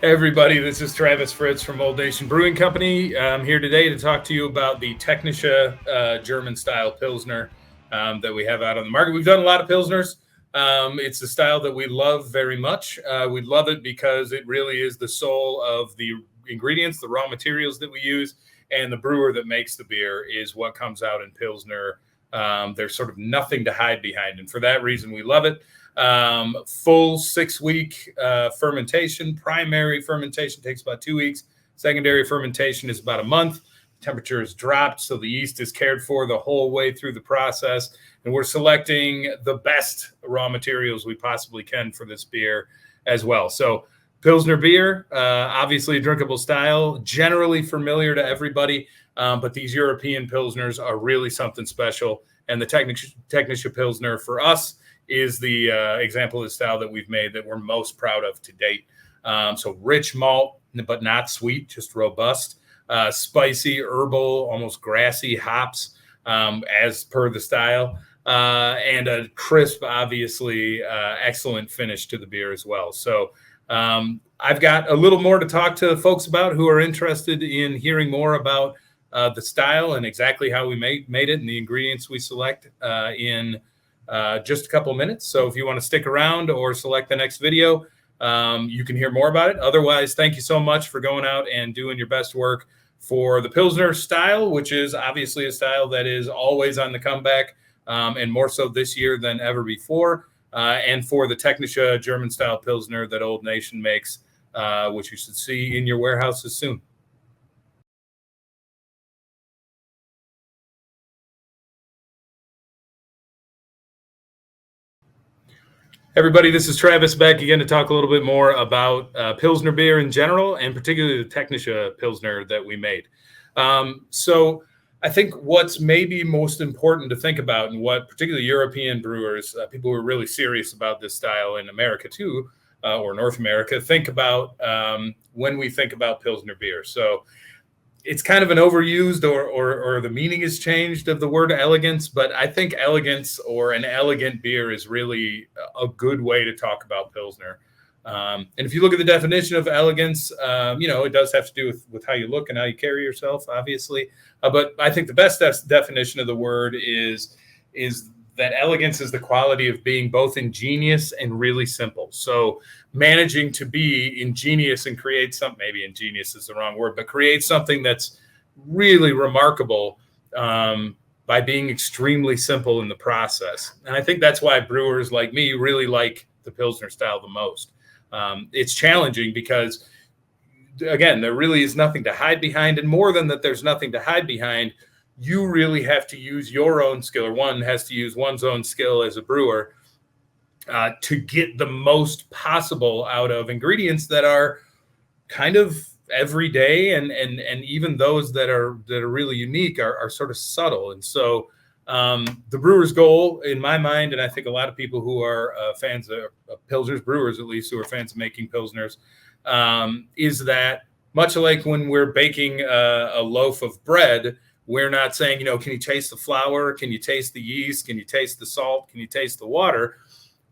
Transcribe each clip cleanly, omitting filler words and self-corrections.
Hey everybody, this is Travis Fritz from Old Nation Brewing Company. I'm here today to talk to you about the Technische German-Style Pilsner that we have out on the market. We've done a lot of Pilsners. It's a style that we love very much. We love it because it really is the soul of the ingredients, the raw materials that we use, and the brewer that makes the beer is what comes out in Pilsner. There's sort of nothing to hide behind, and for that reason, we love it. Full 6-week fermentation. Primary fermentation takes about 2 weeks. Secondary fermentation is about a month. Temperature is dropped, so the yeast is cared for the whole way through the process. And we're selecting the best raw materials we possibly can for this beer as well. So Pilsner beer, obviously a drinkable style, generally familiar to everybody, but these European Pilsners are really something special. And the Technische Pilsner for us is the example of the style that we've made that we're most proud of to date. So rich malt, but not sweet, just robust, spicy, herbal, almost grassy hops, as per the style, and a crisp, obviously, excellent finish to the beer as well. So I've got a little more to talk to folks about who are interested in hearing more about the style and exactly how we made it and the ingredients we select in just a couple of minutes. So if you want to stick around or select the next video, you can hear more about it. Otherwise, thank you so much for going out and doing your best work for the Pilsner style, which is obviously a style that is always on the comeback, and more so this year than ever before, and for the Technische German-Style Pilsner that Old Nation makes, which you should see in your warehouses soon. Everybody, this is Travis back again to talk a little bit more about Pilsner beer in general, and particularly the Technische Pilsner that we made. So I think what's maybe most important to think about, and what particularly European brewers, people who are really serious about this style in America too, or North America, think about when we think about Pilsner beer. So it's kind of an overused or the meaning is changed of the word elegance, but I think elegance or an elegant beer is really a good way to talk about Pilsner. And if you look at the definition of elegance, it does have to do with how you look and how you carry yourself, obviously. But I think the best definition of the word is that elegance is the quality of being both ingenious and really simple. So managing to be ingenious and create something, maybe ingenious is the wrong word, but create something that's really remarkable by being extremely simple in the process. And I think that's why brewers like me really like the Pilsner style the most. It's challenging because, again, there really is nothing to hide behind. And more than that, there's nothing to hide behind. You really have to use your own skill, or one has to use one's own skill as a brewer to get the most possible out of ingredients that are kind of everyday, and even those that are really unique are sort of subtle. And so the brewer's goal, in my mind, and I think a lot of people who are fans of Pilsners, brewers at least, who are fans of making Pilsners, is that much like when we're baking a loaf of bread, we're not saying, can you taste the flour? Can you taste the yeast? Can you taste the salt? Can you taste the water?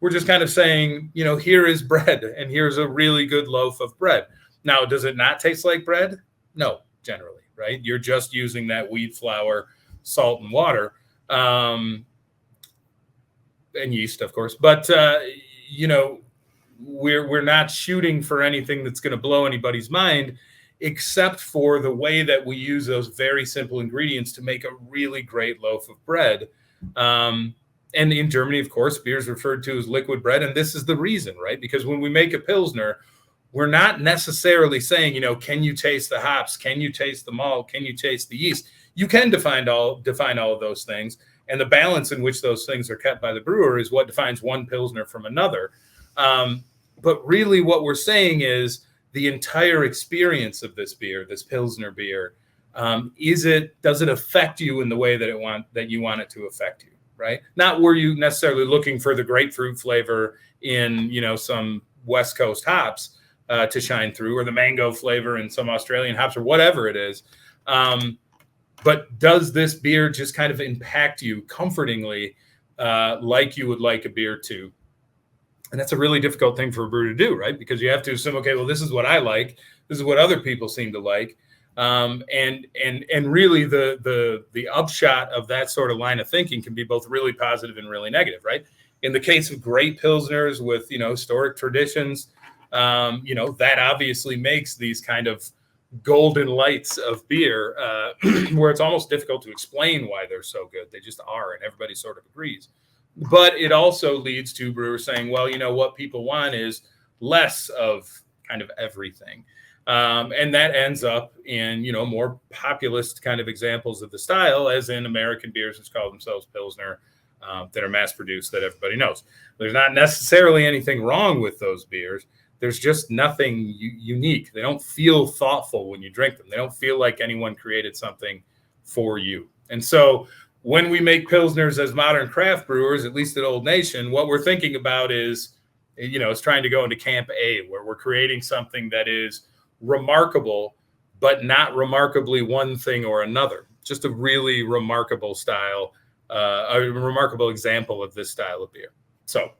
We're just kind of saying, here is bread, and here's a really good loaf of bread. Now, does it not taste like bread? No, generally, right? You're just using that wheat flour, salt, and water, and yeast, of course. But, we're not shooting for anything that's going to blow anybody's mind, except for the way that we use those very simple ingredients to make a really great loaf of bread. And in Germany, of course, beer is referred to as liquid bread. And this is the reason, right? Because when we make a Pilsner, we're not necessarily saying, can you taste the hops? Can you taste the malt? Can you taste the yeast? You can define all of those things. And the balance in which those things are kept by the brewer is what defines one Pilsner from another. But really what we're saying is, the entire experience of this beer, this Pilsner beer, does it affect you in the way that you want it to affect you, right? Not were you necessarily looking for the grapefruit flavor in, some West Coast hops to shine through, or the mango flavor in some Australian hops, or whatever it is. But does this beer just kind of impact you comfortingly, like you would like a beer to? And that's a really difficult thing for a brewer to do, right? Because you have to assume, okay, well, this is what I like. This is what other people seem to like. And really the upshot of that sort of line of thinking can be both really positive and really negative, right? In the case of great Pilsners with, historic traditions, that obviously makes these kind of golden lights of beer where it's almost difficult to explain why they're so good. They just are, and everybody sort of agrees. But it also leads to brewers saying, well, what people want is less of kind of everything. And that ends up in, more populist kind of examples of the style, as in American beers, which call themselves Pilsner, that are mass produced, that everybody knows. There's not necessarily anything wrong with those beers. There's just nothing unique. They don't feel thoughtful when you drink them. They don't feel like anyone created something for you. And so when we make Pilsners as modern craft brewers, at least at Old Nation, what we're thinking about is, it's trying to go into camp A, where we're creating something that is remarkable, but not remarkably one thing or another. Just a really remarkable style, a remarkable example of this style of beer. So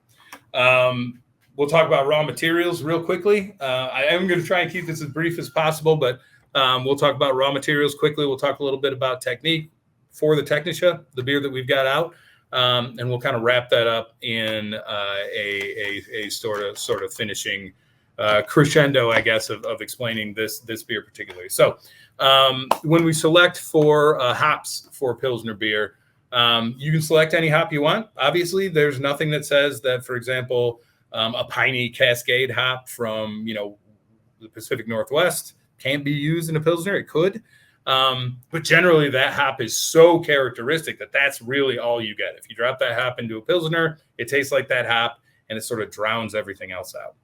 we'll talk about raw materials real quickly. I am going to try and keep this as brief as possible, but we'll talk about raw materials quickly. We'll talk a little bit about technique for the Technische, the beer that we've got out, and we'll kind of wrap that up in a sort of finishing crescendo, I guess, of explaining this beer particularly. So when we select for hops for Pilsner beer, you can select any hop you want. Obviously, there's nothing that says that, for example, a piney Cascade hop from the Pacific Northwest can't be used in a Pilsner. It could. But generally, that hop is so characteristic that that's really all you get. If you drop that hop into a Pilsner, it tastes like that hop, and it sort of drowns everything else out.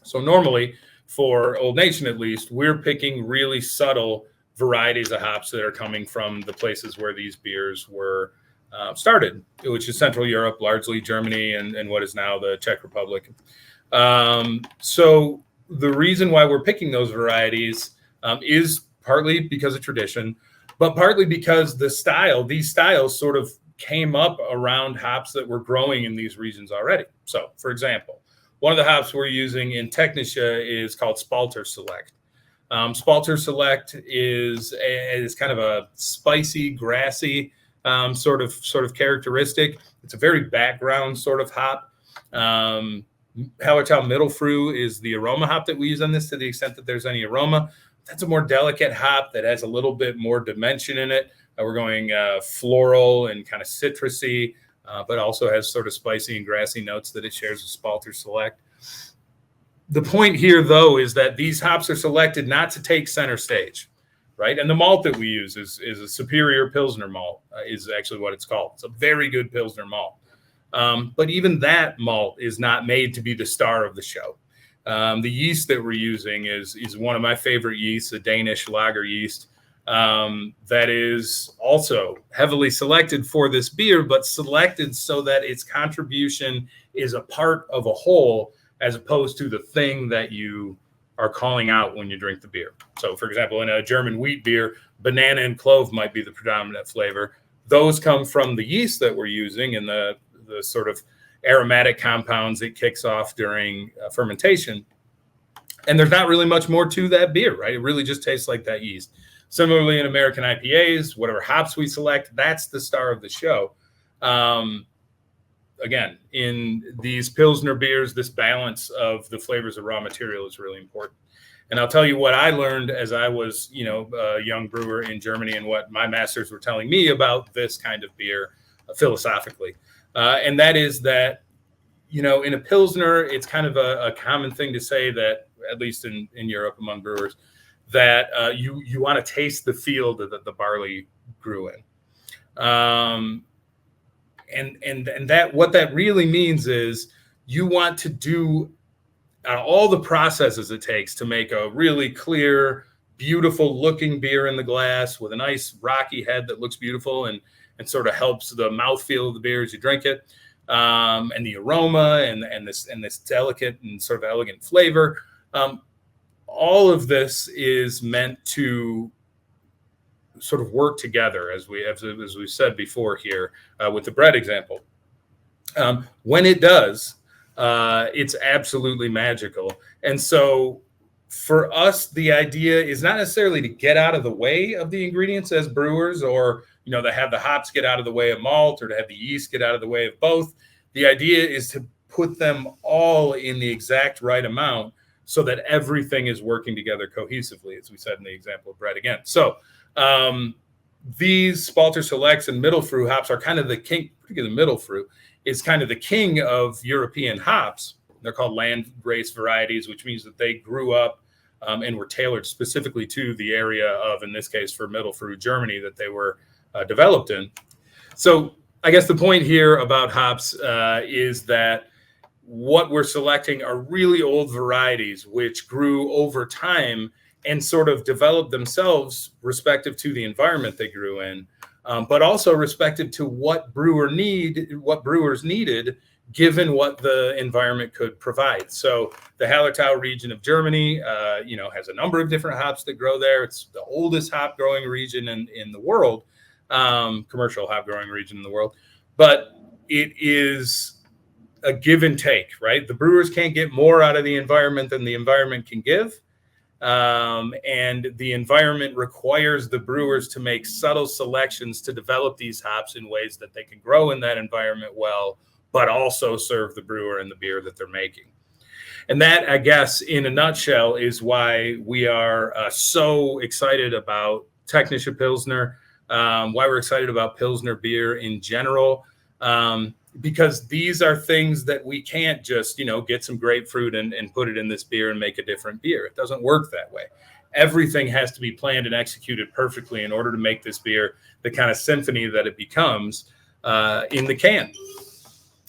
So normally, for Old Nation at least, we're picking really subtle varieties of hops that are coming from the places where these beers were started, which is Central Europe, largely Germany, and what is now the Czech Republic. So the reason why we're picking those varieties is partly because of tradition, but partly because these styles sort of came up around hops that were growing in these regions already. So, for example, one of the hops we're using in Technische is called Spalter Select. Spalter Select is kind of a spicy, grassy sort of characteristic. It's a very background sort of hop. Hallertau Mittelfrüh is the aroma hop that we use on this, to the extent that there's any aroma. That's a more delicate hop that has a little bit more dimension in it. We're going floral and kind of citrusy, but also has sort of spicy and grassy notes that it shares with Spalter Select. The point here, though, is that these hops are selected not to take center stage, right? And the malt that we use is a superior Pilsner malt, is actually what it's called. It's a very good Pilsner malt. But even that malt is not made to be the star of the show. The yeast that we're using is one of my favorite yeasts, a Danish lager yeast, that is also heavily selected for this beer, but selected so that its contribution is a part of a whole, as opposed to the thing that you are calling out when you drink the beer. So, for example, in a German wheat beer, banana and clove might be the predominant flavor. Those come from the yeast that we're using and the sort of aromatic compounds it kicks off during fermentation. And there's not really much more to that beer, right? It really just tastes like that yeast. Similarly, in American IPAs, whatever hops we select, that's the star of the show. Again, in these Pilsner beers, this balance of the flavors of raw material is really important. And I'll tell you what I learned as I was, a young brewer in Germany, and what my masters were telling me about this kind of beer philosophically. And that is that, in a Pilsner, it's kind of a common thing to say that, at least in Europe among brewers, that you want to taste the field that the barley grew in. And that what that really means is you want to do all the processes it takes to make a really clear, beautiful looking beer in the glass with a nice rocky head that looks beautiful and sort of helps the mouthfeel of the beer as you drink it, and the aroma and this delicate and sort of elegant flavor. All of this is meant to sort of work together, as we said before here with the bread example. When it does, it's absolutely magical. And so for us, the idea is not necessarily to get out of the way of the ingredients as brewers, or, to have the hops get out of the way of malt, or to have the yeast get out of the way of both. The idea is to put them all in the exact right amount so that everything is working together cohesively, as we said in the example of bread again. So these Spalter Selects and Mittelfrüh hops are kind of the king, particularly the Mittelfrüh is kind of the king of European hops. They're called land race varieties, which means that they grew up and were tailored specifically to the area of, in this case, for Mittelfrüh, Germany, that they were developed in. So I guess the point here about hops is that what we're selecting are really old varieties which grew over time and sort of developed themselves respective to the environment they grew in, but also respective to what brewers needed, given what the environment could provide. So the Hallertau region of Germany, has a number of different hops that grow there. It's the oldest hop growing region in the world, commercial hop growing region in the world, but it is a give and take, right? The brewers can't get more out of the environment than the environment can give. And the environment requires the brewers to make subtle selections to develop these hops in ways that they can grow in that environment well, but also serve the brewer and the beer that they're making. And that, I guess, in a nutshell, is why we are so excited about Technische Pilsner, why we're excited about Pilsner beer in general, because these are things that we can't just, get some grapefruit and put it in this beer and make a different beer. It doesn't work that way. Everything has to be planned and executed perfectly in order to make this beer the kind of symphony that it becomes in the can.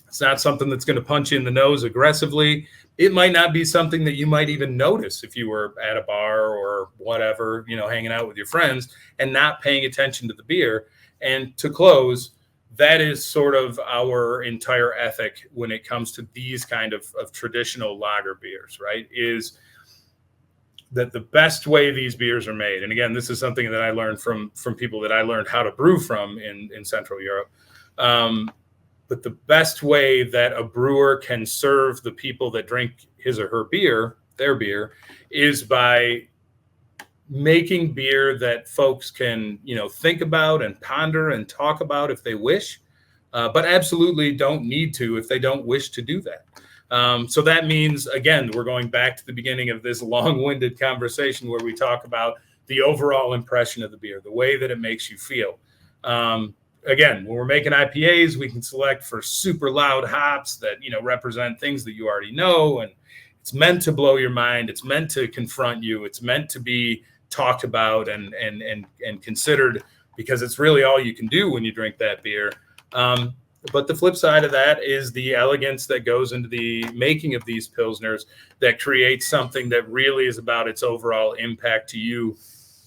It's not something that's going to punch you in the nose aggressively. It might not be something that you might even notice if you were at a bar or whatever, hanging out with your friends and not paying attention to the beer. And to close, that is sort of our entire ethic when it comes to these kind of traditional lager beers, right? Is that the best way these beers are made. And again, this is something that I learned from people that I learned how to brew from in Central Europe. But the best way that a brewer can serve the people that drink his or her beer, their beer, is by making beer that folks can, think about and ponder and talk about if they wish, but absolutely don't need to if they don't wish to do that. So that means, again, we're going back to the beginning of this long-winded conversation where we talk about the overall impression of the beer, the way that it makes you feel. Again, when we're making IPAs, we can select for super loud hops that, represent things that you already know. And it's meant to blow your mind. It's meant to confront you. It's meant to be talked about and considered, because it's really all you can do when you drink that beer. But the flip side of that is the elegance that goes into the making of these Pilsners that creates something that really is about its overall impact to you,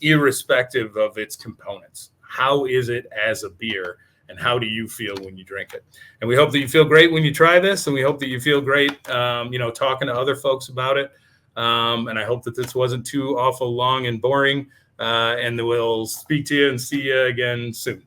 irrespective of its components. How is it as a beer, and how do you feel when you drink it? And we hope that you feel great when you try this, and we hope that you feel great, talking to other folks about it. And I hope that this wasn't too awful long and boring, and we'll speak to you and see you again soon.